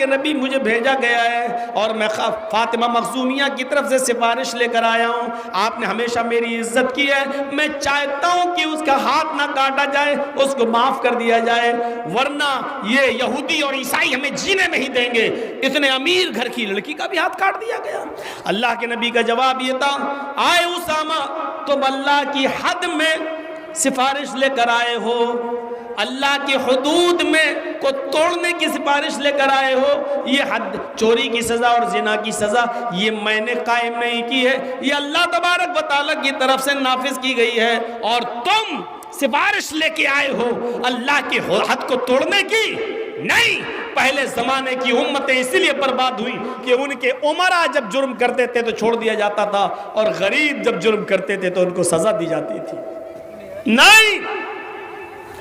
के नबी मुझे भेजा गया है और मैं फातिमा मखजूमिया की तरफ से सिफारिश लेकर आया हूँ। आपने हमेशा मेरी इज्जत की है, मैं चाहता हूँ कि उसका हाथ ना काटा जाए, उसको माफ कर दिया जाए, वरना ये यहूदी और ईसाई हमें जीने नहीं देंगे। इतने अमीर घर की लड़की का भी हाथ काट दिया गया। अल्लाह के नबी का जवाब ये था, आए उसामा, तुम अल्लाह की हद में सिफारिश लेकर आए हो, अल्लाह की हुदूद में को तोड़ने की सिफारिश लेकर आए हो। ये हद, चोरी की सजा और जिना की सजा, ये मैंने कायम नहीं की है, ये अल्लाह तबारक व तआला की तरफ से नाफिज की गई है, और तुम सिफारिश लेके आए हो अल्लाह की हद को तोड़ने की। नहीं, पहले जमाने की उम्मतें इसलिए बर्बाद हुई कि उनके उमरा जब जुर्म करते थे तो छोड़ दिया जाता था, और गरीब जब जुर्म करते थे तो उनको सजा दी जाती थी। नहीं,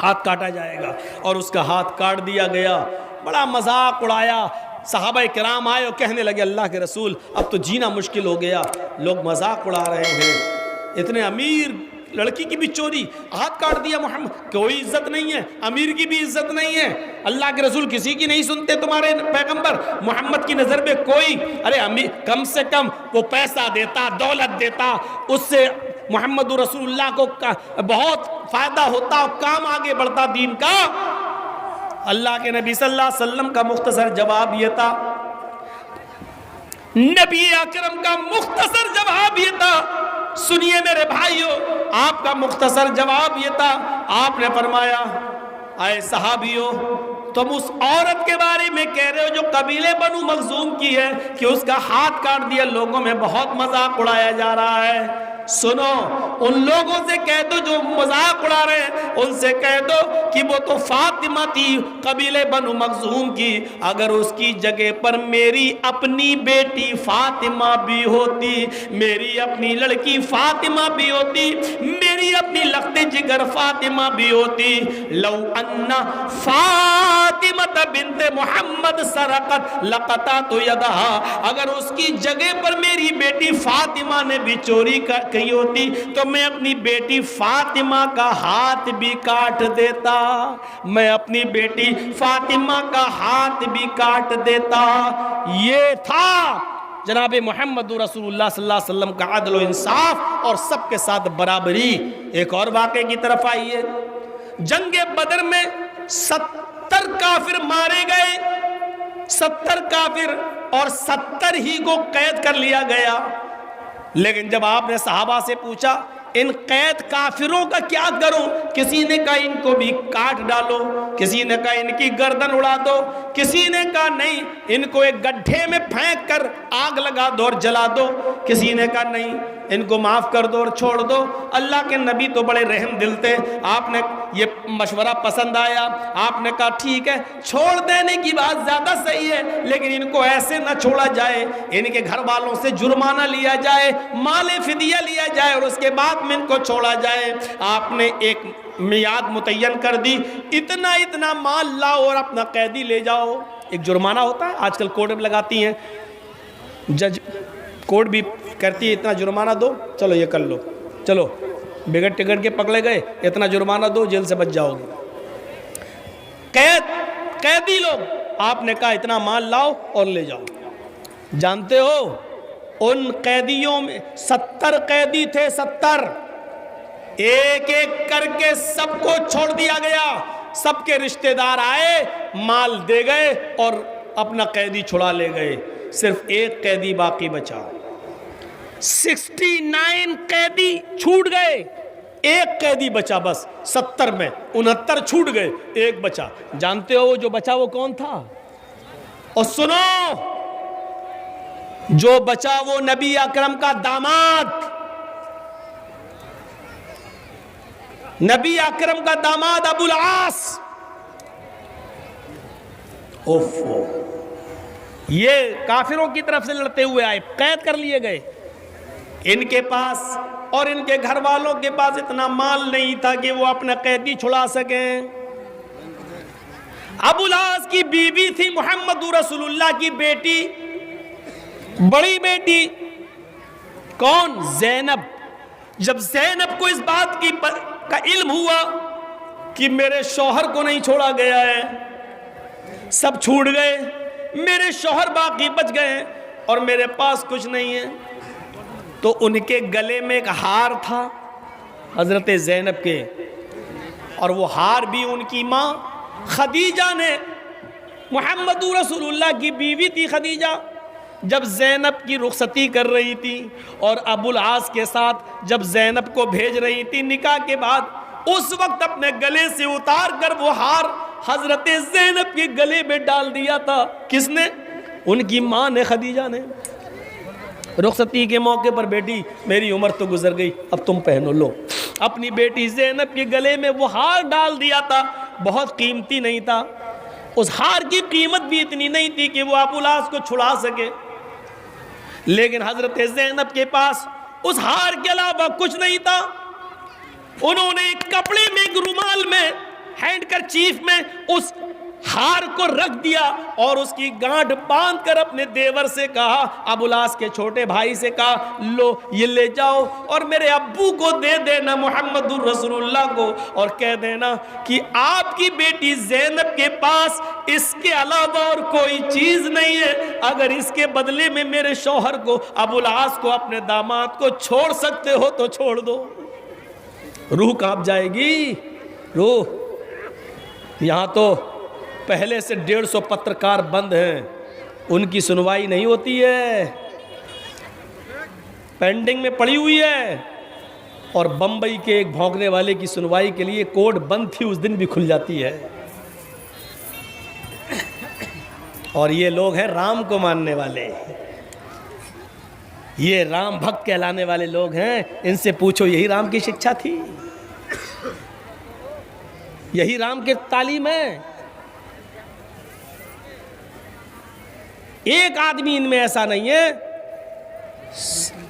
हाथ काटा जाएगा, और उसका हाथ काट दिया गया। बड़ा मजाक उड़ाया, सहाबा किराम आए और कहने लगे, अल्लाह के रसूल अब तो जीना मुश्किल हो गया, लोग मजाक उड़ा रहे हैं, इतने अमीर लड़की की भी चोरी, हाथ काट दिया मोहम्मद, कोई इज्जत नहीं है, अमीर की भी इज्जत नहीं है, अल्लाह के रसूल किसी की नहीं सुनते, तुम्हारे पैगंबर मोहम्मद की नज़र में कोई, अरे अमीर कम से कम वो पैसा देता, दौलत देता, उससे मोहम्मद रसूलुल्लाह को बहुत फायदा होता, काम आगे बढ़ता दीन का। अल्लाह के नबी सल्लल्लाहु अलैहि वसल्लम का मुख्तसर जवाब ये था, नबी अकरम का मुख्तसर जवाब ये था, सुनिए मेरे भाइयों, आपका मुख्तसर जवाब ये था, आपने फरमाया, आए सहाबियों, तुम उस औरत के बारे में कह रहे हो जो कबीले बनु मखजूम की है कि उसका हाथ काट दिया, लोगों में बहुत मजाक उड़ाया जा रहा है। सुनो, उन लोगों से कह दो जो मजाक उड़ा रहे हैं, उनसे कह दो कि वो तो फातिमा थी कबीले बनु मखजूम की, अगर उसकी जगह पर मेरी अपनी बेटी फातिमा भी होती, मेरी अपनी लड़की फातिमा भी होती, मेरी अपनी लख्ते जिगर फातिमा भी होती, लौ अन्ना फातिमा बिन्ते मोहम्मद सरकत लकता तो यदहा, अगर उसकी जगह पर मेरी बेटी फातिमा ने भी चोरी की होती तो मैं अपनी बेटी फातिमा का हाथ भी काट देता, मैं अपनी बेटी फातिमा का हाथ भी काट देता। ये था जनाब मोहम्मद रसूलुल्लाह सल्लल्लाहु अलैहि वसल्लम का अदल व इंसाफ और सबके साथ बराबरी। एक और वाक़े की तरफ आइए, जंगे बदर में 70 काफिर मारे गए, 70 काफिर, और 70 ही को कैद कर लिया गया। लेकिन जब आपने सहाबा से पूछा इन कैद काफिरों का क्या करूं, किसी ने कहा इनको भी काट डालो, किसी ने कहा इनकी गर्दन उड़ा दो, किसी ने कहा नहीं इनको एक गड्ढे में फेंक कर आग लगा दो और जला दो, किसी ने कहा नहीं इनको माफ कर दो और छोड़ दो। अल्लाह के नबी तो बड़े रहम दिल थे, आपने ये मशवरा पसंद आया, आपने कहा ठीक है, छोड़ देने की बात ज़्यादा सही है, लेकिन इनको ऐसे ना छोड़ा जाए, इनके घर वालों से जुर्माना लिया जाए, माले फिदिया लिया जाए और उसके बाद में इनको छोड़ा जाए। आपने एक मियाद मुतय्यन कर दी, इतना इतना माल लाओ और अपना कैदी ले जाओ। एक जुर्माना होता है, आजकल कोर्ट में लगाती हैं, जज कोर्ट भी करती है इतना जुर्माना दो, चलो ये कर लो, चलो बिगड़ टिगड़ के पकड़े गए, इतना जुर्माना दो, जेल से बच जाओगे। कैदी लोग, आपने कहा इतना माल लाओ और ले जाओ। जानते हो उन कैदियों में 70 कैदी थे, 70, एक एक करके सबको छोड़ दिया गया, सबके रिश्तेदार आए, माल दे गए और अपना कैदी छुड़ा ले गए, सिर्फ एक कैदी बाकी बचा। 69 कैदी छूट गए, एक कैदी बचा बस, 70 में 69 छूट गए, एक बचा। जानते हो जो बचा वो कौन था? और सुनो, जो बचा वो नबी अकरम का दामाद, नबी अकरम का दामाद अबुल आस। ओफो, ये काफिरों की तरफ से लड़ते हुए आए, कैद कर लिए गए। इनके पास और इनके घर वालों के पास इतना माल नहीं था कि वो अपना कैदी छुड़ा सकें। अबुल आस की बीवी थी मोहम्मद रसूलुल्लाह की बेटी, बड़ी बेटी, कौन? ज़ैनब। जब ज़ैनब को इस बात का इल्म हुआ कि मेरे शौहर को नहीं छोड़ा गया है, सब छूट गए, मेरे शौहर बाकी बच गए हैं और मेरे पास कुछ नहीं है। तो उनके गले में एक हार था हजरत ज़ैनब के, और वो हार भी उनकी माँ खदीजा ने, मुहम्मद रसूलुल्लाह की बीवी थी खदीजा, जब ज़ैनब की रुखसती कर रही थी और अबुल आस के साथ जब ज़ैनब को भेज रही थी निकाह के बाद, उस वक्त अपने गले से उतार कर वो हार हजरत ज़ैनब के गले में डाल दिया था। किसने? उनकी माँ ने, खदीजा ने। रुखसती के मौके पर, बेटी मेरी उम्र तो गुजर गई, अब तुम पहनो लो। अपनी बेटी ज़ैनब के गले में वो हार डाल दिया था। बहुत कीमती नहीं था, उस हार की कीमत भी इतनी नहीं थी कि वो अबुल आस को छुड़ा सके, लेकिन हजरत ज़ैनब के पास उस हार के अलावा कुछ नहीं था। उन्होंने एक कपड़े में, एक रुमाल में, हैंडकरचीफ में उस हार को रख दिया और उसकी गांठ बांध कर अपने देवर से कहा, अबुल आस के छोटे भाई से कहा, लो ये ले जाओ और मेरे अब्बू को दे देना, मुहम्मदुर रसूलुल्लाह को, और कह देना कि आपकी बेटी ज़ैनब के पास इसके अलावा और कोई चीज नहीं है, अगर इसके बदले में मेरे शौहर को, अबुल आस को, अपने दामाद को छोड़ सकते हो तो छोड़ दो। रूह कांप जाएगी, रूह। यहां तो पहले से 150 पत्रकार बंद हैं, उनकी सुनवाई नहीं होती है, पेंडिंग में पड़ी हुई है। और बंबई के एक भौंकने वाले की सुनवाई के लिए कोर्ट बंद थी, उस दिन भी खुल जाती है। और ये लोग हैं राम को मानने वाले, ये राम भक्त कहलाने वाले लोग हैं। इनसे पूछो, यही राम की शिक्षा थी, यही राम के तालीम है। एक आदमी इनमें ऐसा नहीं है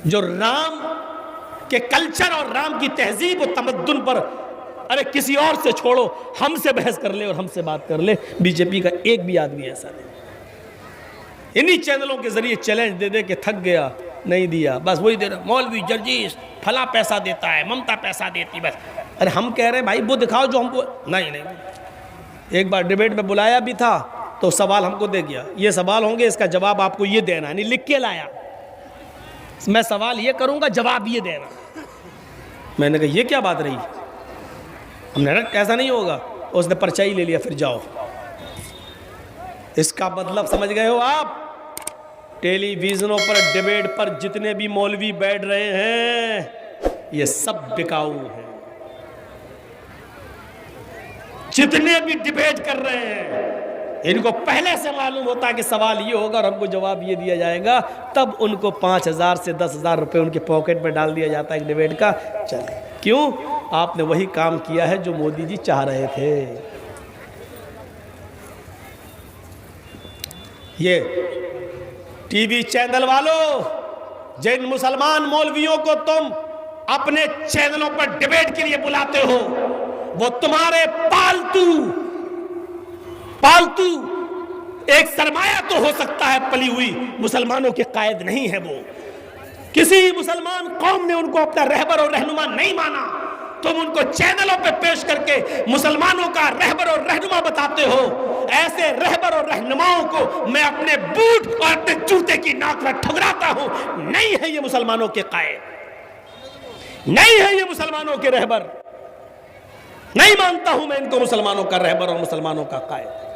जो राम के कल्चर और राम की तहजीब और तमद्दुन पर, अरे किसी और से छोड़ो, हमसे बहस कर ले और हमसे बात कर ले। बीजेपी का एक भी आदमी ऐसा नहीं। इन्हीं चैनलों के जरिए चैलेंज दे दे के थक गया, नहीं दिया, बस वही दे रहा, मौलवी जर्जीस फला पैसा देता है, ममता पैसा देती, बस। अरे हम कह रहे हैं भाई वो दिखाओ जो हमको, नहीं। एक बार डिबेट में बुलाया भी था तो सवाल हमको दे गया, ये सवाल होंगे, इसका जवाब आपको ये देना, नहीं लिख के लाया, मैं सवाल ये करूंगा, जवाब ये देना। मैंने कहा ये क्या बात रही, हमने कहा ऐसा नहीं होगा, उसने पर्चा ही ले लिया, फिर जाओ। इसका मतलब समझ गए हो आप? टेलीविजनों पर, डिबेट पर जितने भी मौलवी बैठ रहे हैं ये सब बिकाऊ हैं। जितने भी डिबेट कर रहे हैं इनको पहले से मालूम होता है कि सवाल ये होगा और हमको जवाब ये दिया जाएगा, तब उनको 5,000 से 10,000 रुपये उनके पॉकेट में डाल दिया जाता है एक डिबेट का। चले, क्यों? आपने वही काम किया है जो मोदी जी चाह रहे थे। ये टीवी चैनल वालों, जिन मुसलमान मौलवियों को तुम अपने चैनलों पर डिबेट के लिए बुलाते हो, वो तुम्हारे पालतू एक सरमाया तो हो सकता है, पली हुई मुसलमानों के कायद नहीं है। वो किसी मुसलमान कौम ने उनको अपना रहबर और रहनुमा नहीं माना, तुम उनको चैनलों पे पेश करके मुसलमानों का रहबर और रहनुमा बताते हो। ऐसे रहबर और रहनुमाओं को मैं अपने बूट और अपने जूते की नाक में ठुकराता हूं। नहीं है ये मुसलमानों के कायद, नहीं है ये मुसलमानों के रहबर, नहीं मानता हूं मैं इनको मुसलमानों का रहबर और मुसलमानों का कायद।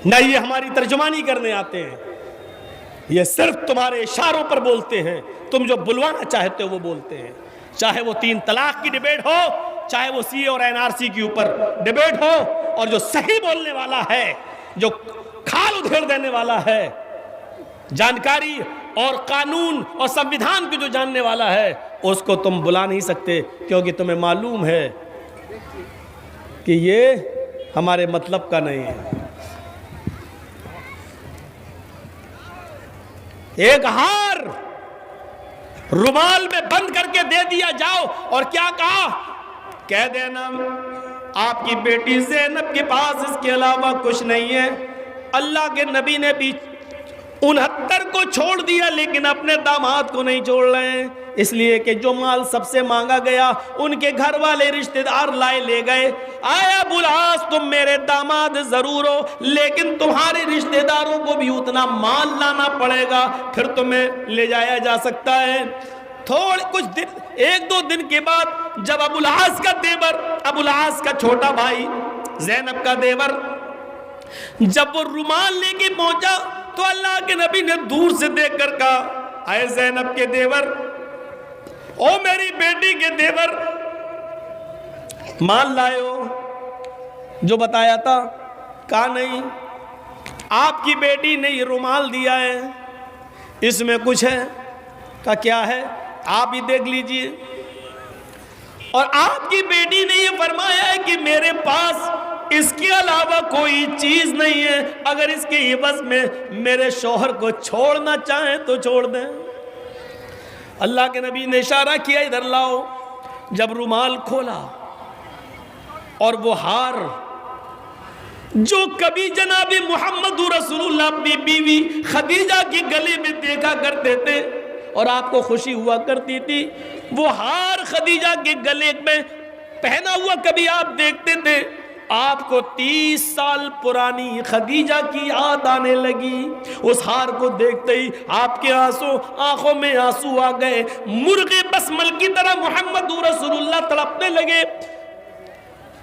न ये हमारी तर्जुमानी करने आते हैं, ये सिर्फ तुम्हारे इशारों पर बोलते हैं, तुम जो बुलवाना चाहते हो वो बोलते हैं। चाहे वो 3 तलाक की डिबेट हो, चाहे वो सीए और एनआरसी के ऊपर डिबेट हो, और जो सही बोलने वाला है, जो खाल उधेड़ देने वाला है, जानकारी और कानून और संविधान को जो जानने वाला है, उसको तुम बुला नहीं सकते, क्योंकि तुम्हें मालूम है कि ये हमारे मतलब का नहीं है। एक हार रुमाल में बंद करके दे दिया जाओ, और क्या कहा? कह देना आपकी बेटी ज़ैनब के पास इसके अलावा कुछ नहीं है। अल्लाह के नबी ने भी 69 को छोड़ दिया, लेकिन अपने दामाद को नहीं छोड़ रहे हैं। इसलिए कि जो माल सबसे मांगा गया उनके घर वाले रिश्तेदार लाए ले गए। आया अबुल आस, तुम मेरे दामाद जरूर हो, लेकिन तुम्हारे रिश्तेदारों को भी उतना माल लाना पड़ेगा, फिर तुम्हें ले जाया जा सकता है। थोड़े कुछ दिन, 1-2 दिन के बाद जब अबुल आस का देवर, अबुल आस का छोटा भाई ज़ैनब का देवर, जब वो रुमाल लेके पहुंचा तो अल्लाह के नबी ने दूर से देखकर कहा, आए ज़ैनब के देवर, ओ मेरी बेटी के देवर, माल लाए हो जो बताया था? कहा नहीं, आपकी बेटी ने ये रुमाल दिया है, इसमें कुछ है। का क्या है? आप ही देख लीजिए। और आपकी बेटी ने ये फरमाया है कि मेरे पास इसके अलावा कोई चीज नहीं है, अगर इसके एवज में मेरे शौहर को छोड़ना चाहें तो छोड़ दें। अल्लाह के नबी ने इशारा किया, इधर लाओ। जब रुमाल खोला और वो हार जो कभी जनाबी मोहम्मद रसूलुल्लाह अपनी बीवी खदीजा के गले में देखा करते थे और आपको खुशी हुआ करती थी, वो हार खदीजा के गले में पहना हुआ कभी आप देखते थे, आपको 30 साल पुरानी खदीजा की याद आने लगी। उस हार को देखते ही आपके आंखों में आंसू आ गए, मुर्गे बसमल की तरह मोहम्मद रसूलुल्लाह तड़पने लगे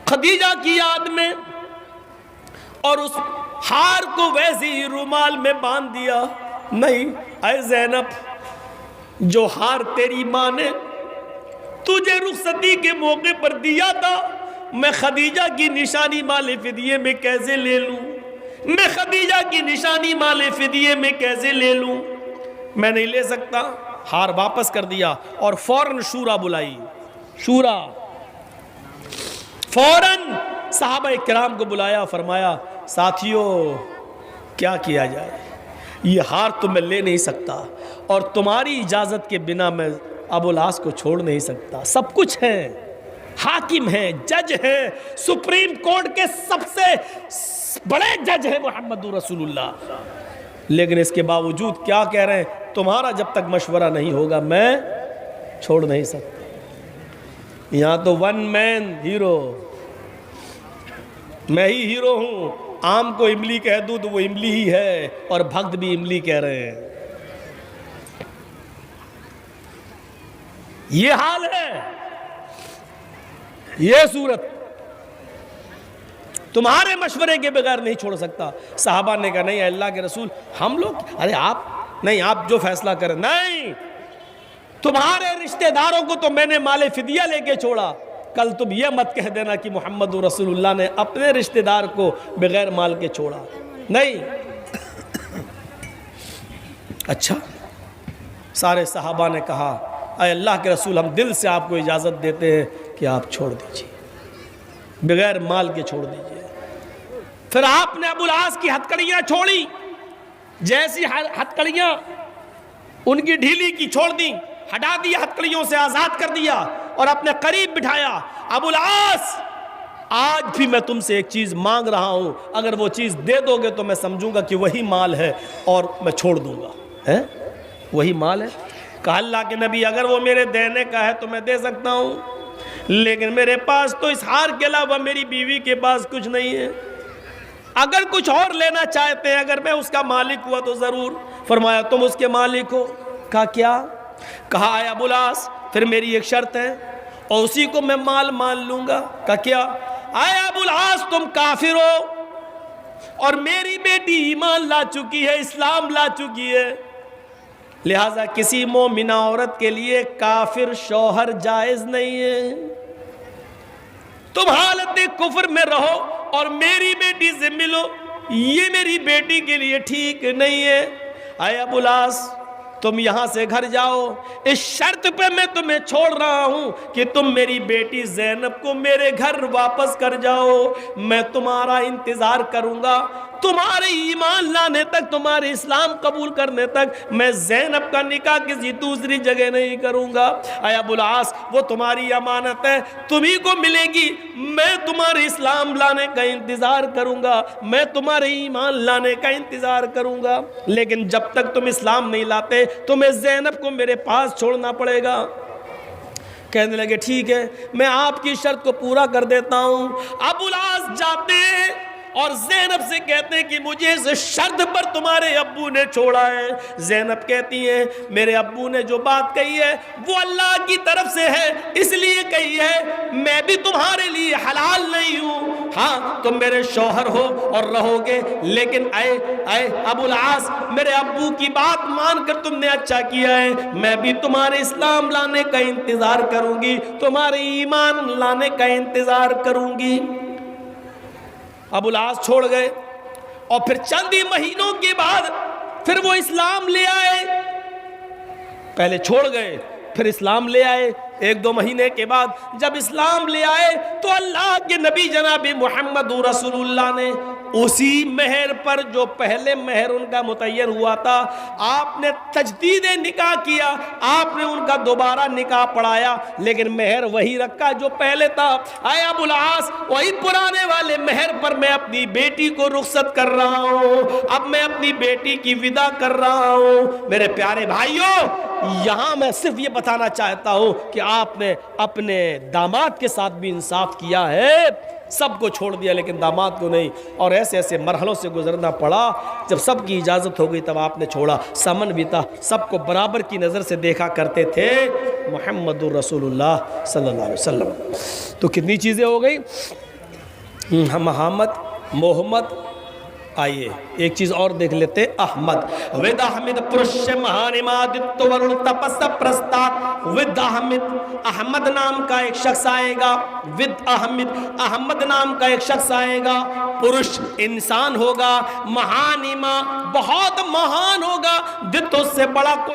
खदीजा की याद में, और उस हार को वैसे ही रुमाल में बांध दिया। नहीं ऐ ज़ैनब, जो हार तेरी माँ ने तुझे रुखसती के मौके पर दिया था, मैं खदीजा की निशानी माले फिदिये में कैसे ले लूं? मैं खदीजा की निशानी माले फिदिये में कैसे ले लूं? मैं नहीं ले सकता। हार वापस कर दिया और फौरन शूरा बुलाई। शूरा फौरन सहाबा किराम को बुलाया, फरमाया, साथियों क्या किया जाए, ये हार तो मैं ले नहीं सकता और तुम्हारी इजाज़त के बिना मैं अबुल आस को छोड़ नहीं सकता। सब कुछ है, हाकिम है, जज है, सुप्रीम कोर्ट के सबसे बड़े जज है मोहम्मद रसूलुल्लाह, लेकिन इसके बावजूद क्या कह रहे हैं, तुम्हारा जब तक मशवरा नहीं होगा मैं छोड़ नहीं सकता। यहाँ तो वन मैन हीरो, मैं ही हीरो हूँ। आम को इमली कह दूँ तो वो इमली ही है, और भक्त भी इमली कह रहे हैं। ये हाल है, ये सूरत, तुम्हारे मशवरे के बगैर नहीं छोड़ सकता। साहबा ने कहा, नहीं अल्लाह के रसूल, हम लोग, अरे आप नहीं, आप जो फैसला करें। नहीं, तुम्हारे रिश्तेदारों को तो मैंने माले फिदिया लेके छोड़ा, कल तुम ये मत कह देना कि मोहम्मद रसूलुल्लाह ने अपने रिश्तेदार को बगैर माल के छोड़ा। नहीं। अच्छा, सारे सहाबा ने कहा, अय अल्लाह के रसूल, हम दिल से आपको इजाज़त देते हैं कि आप छोड़ दीजिए, बगैर माल के छोड़ दीजिए। फिर आपने अबुल आस की हथकड़ियाँ छोड़ी, जैसी हथकड़ियाँ उनकी ढीली की छोड़ दी, हटा दिया, हथकड़ियों से आज़ाद कर दिया और अपने करीब बिठाया। अबुल आस, आज भी मैं तुमसे एक चीज़ मांग रहा हूँ, अगर वो चीज़ दे दोगे तो मैं समझूंगा कि वही माल है और मैं छोड़ दूंगा। है वही माल है? कहा अल्लाह के नबी, अगर वो मेरे देने का है तो मैं दे सकता हूँ, लेकिन मेरे पास तो इस हार के अलावा मेरी बीवी के पास कुछ नहीं है। अगर कुछ और लेना चाहते हैं, अगर मैं उसका मालिक हुआ तो ज़रूर। फरमाया, तुम उसके मालिक हो? कहा क्या? कहा आया अबुल आस, फिर मेरी एक शर्त है और उसी को मैं माल मान लूँगा। कहा क्या? आया अबुल आस, तुम काफिर हो और मेरी बेटी ईमान ला चुकी है, इस्लाम ला चुकी है, लिहाजा किसी मोमिना औरत के लिए काफिर शौहर जायज नहीं है। तुम हालत कुफ्र में रहो और मेरी बेटी से मिलो, ये मेरी बेटी के लिए ठीक नहीं है। आए अबुल आस, तुम यहाँ से घर जाओ, इस शर्त पे मैं तुम्हें छोड़ रहा हूँ कि तुम मेरी बेटी ज़ैनब को मेरे घर वापस कर जाओ। मैं तुम्हारा इंतज़ार करूँगा तुम्हारे ईमान लाने तक, तुम्हारे इस्लाम कबूल करने तक मैं ज़ैनब का निकाह किसी दूसरी जगह नहीं करूँगा। ऐ अबुल आस, वो तुम्हारी अमानत है, तुम्ही को मिलेगी। मैं तुम्हारे इस्लाम लाने का इंतज़ार करूँगा, मैं तुम्हारे ईमान लाने का इंतज़ार करूँगा, लेकिन जब तक तुम इस्लाम नहीं लाते तुम्हें ज़ैनब को मेरे पास छोड़ना पड़ेगा। कहने लगे ठीक है, मैं आपकी शर्त को पूरा कर देता हूँ। अबुल आस जाते हैं और ज़ैनब से कहते हैं कि मुझे इस शर्त पर तुम्हारे अब्बू ने छोड़ा है। ज़ैनब कहती है मेरे अब्बू ने जो बात कही है वो अल्लाह की तरफ से है, इसलिए कही है, मैं भी तुम्हारे लिए हलाल नहीं हूँ। हाँ, तुम मेरे शौहर हो और रहोगे, लेकिन ऐ अबुल आस, मेरे अब्बू की बात मानकर तुमने अच्छा किया है, मैं भी तुम्हारे इस्लाम लाने का इंतज़ार करूँगी, तुम्हारे ईमान लाने का इंतज़ार करूँगी। अबुल आस छोड़ गए और फिर चंद ही महीनों के बाद फिर वो इस्लाम ले आए। पहले छोड़ गए, फिर इस्लाम ले आए। 1-2 महीने के बाद जब इस्लाम ले आए तो अल्लाह के नबी जनाब मोहम्मद रसूलुल्लाह ने उसी मेहर पर, जो पहले मेहर उनका मुतय्यर हुआ था, आपने तजदीद निकाह किया, आपने उनका दोबारा निकाह पढ़ाया, लेकिन मेहर वही रखा जो पहले था। आए अबुल आस, वही पुराने वाले मेहर पर मैं अपनी बेटी को रुखसत कर रहा हूँ, अब मैं अपनी बेटी की विदा कर रहा हूँ। मेरे प्यारे भाइयों, यहाँ मैं सिर्फ ये बताना चाहता हूँ कि आपने अपने दामाद के साथ भी इंसाफ किया है, सबको छोड़ दिया लेकिन दामाद को नहीं, और ऐसे ऐसे मरहलों से गुजरना पड़ा। जब सबकी इजाज़त हो गई तब आपने छोड़ा। समन भी था, सबको बराबर की नज़र से देखा करते थे मुहम्मदुर रसूलुल्लाह सल्लल्लाहु अलैहि वसल्लम। तो कितनी चीज़ें हो गई, मोहम्मद, मोहम्मद। आइए एक चीज और देख लेते, अहमद। विद अहमद पुरुष महानिमादित्य वरुण तपस प्रस्ताव। विद अहमद, अहमद नाम का एक शख्स आएगा। विद अहमद, अहमद नाम का एक शख्स आएगा। पुरुष इंसान होगा, महानिमा बहुत महान होगा, दित्तो से बड़ा